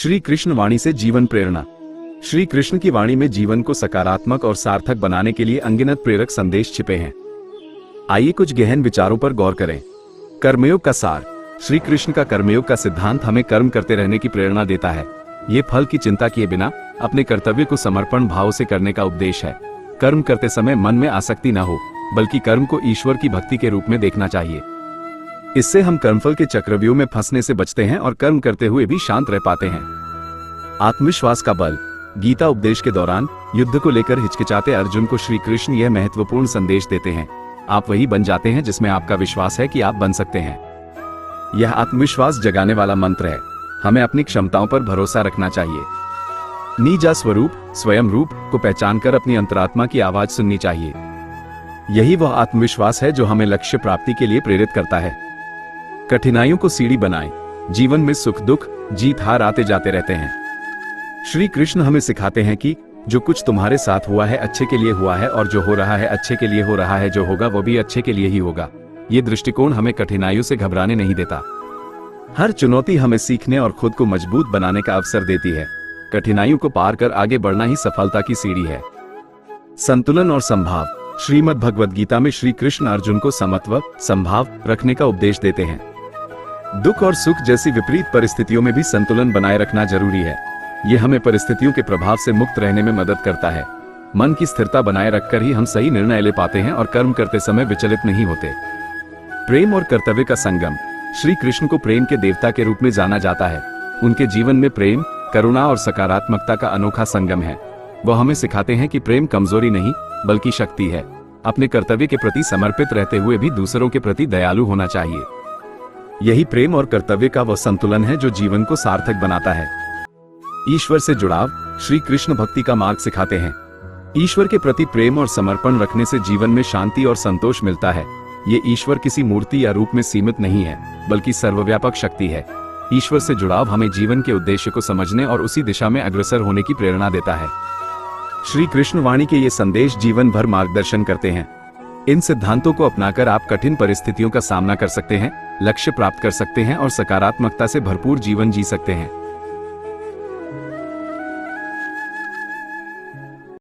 श्री कृष्ण वाणी से जीवन प्रेरणा। श्री कृष्ण की वाणी में जीवन को सकारात्मक और सार्थक बनाने के लिए अनगिनत प्रेरक संदेश छिपे हैं। आइए कुछ गहन विचारों पर गौर करें। कर्मयोग का सार। श्री कृष्ण का कर्मयोग का सिद्धांत हमें कर्म करते रहने की प्रेरणा देता है। ये फल की चिंता किए बिना अपने कर्तव्य को समर्पण भाव से करने का उपदेश है। कर्म करते समय मन में आसक्ति न हो, बल्कि कर्म को ईश्वर की भक्ति के रूप में देखना चाहिए। इससे हम कर्मफल के चक्रव्यूह में फंसने से बचते हैं और कर्म करते हुए भी शांत रह पाते हैं। आत्मविश्वास का बल। गीता उपदेश के दौरान युद्ध को लेकर हिचकिचाते अर्जुन को श्री कृष्ण यह महत्वपूर्ण संदेश देते हैं, आप वही बन जाते हैं जिसमें आपका विश्वास है कि आप बन सकते हैं। यह आत्मविश्वास जगाने वाला मंत्र है। हमें अपनी क्षमताओं पर भरोसा रखना चाहिए। निज स्वरूप स्वयं रूप को पहचान कर अपनी अंतरात्मा की आवाज सुननी चाहिए। यही वह आत्मविश्वास है जो हमें लक्ष्य प्राप्ति के लिए प्रेरित करता है। कठिनाइयों को सीढ़ी बनाएं। जीवन में सुख दुख जीत हार आते जाते रहते हैं। श्री कृष्ण हमें सिखाते हैं कि जो कुछ तुम्हारे साथ हुआ है अच्छे के लिए हुआ है, और जो हो रहा है अच्छे के लिए हो रहा है, जो होगा वो भी अच्छे के लिए ही होगा। ये दृष्टिकोण हमें कठिनाइयों से घबराने नहीं देता। हर चुनौती हमें सीखने और खुद को मजबूत बनाने का अवसर देती है। कठिनाइयों को पार कर आगे बढ़ना ही सफलता की सीढ़ी है। संतुलन और संभाव। श्रीमद् भगवद गीता में श्री कृष्ण अर्जुन को समत्व संभाव रखने का उपदेश देते हैं। दुख और सुख जैसी विपरीत परिस्थितियों में भी संतुलन बनाए रखना जरूरी है। यह हमें परिस्थितियों के प्रभाव से मुक्त रहने में मदद करता है। मन की स्थिरता बनाए रखकर ही हम सही निर्णय ले पाते हैं और कर्म करते समय विचलित नहीं होते। प्रेम और कर्तव्य का संगम। श्री कृष्ण को प्रेम के देवता के रूप में जाना जाता है। उनके जीवन में प्रेम, करुणा और सकारात्मकता का अनोखा संगम है। वह हमें सिखाते हैं कि प्रेम कमजोरी नहीं बल्कि शक्ति है। अपने कर्तव्य के प्रति समर्पित रहते हुए भी दूसरों के प्रति दयालु होना चाहिए। यही प्रेम और कर्तव्य का वह संतुलन है जो जीवन को सार्थक बनाता है। ईश्वर से जुड़ाव। श्री कृष्ण भक्ति का मार्ग सिखाते हैं। ईश्वर के प्रति प्रेम और समर्पण रखने से जीवन में शांति और संतोष मिलता है। ये ईश्वर किसी मूर्ति या रूप में सीमित नहीं है, बल्कि सर्वव्यापक शक्ति है। ईश्वर से जुड़ाव हमें जीवन के उद्देश्य को समझने और उसी दिशा में अग्रसर होने की प्रेरणा देता है। श्री कृष्ण वाणी के ये संदेश जीवन भर मार्गदर्शन करते हैं। इन सिद्धांतों को अपनाकर आप कठिन परिस्थितियों का सामना कर सकते हैं, लक्ष्य प्राप्त कर सकते हैं और सकारात्मकता से भरपूर जीवन जी सकते हैं।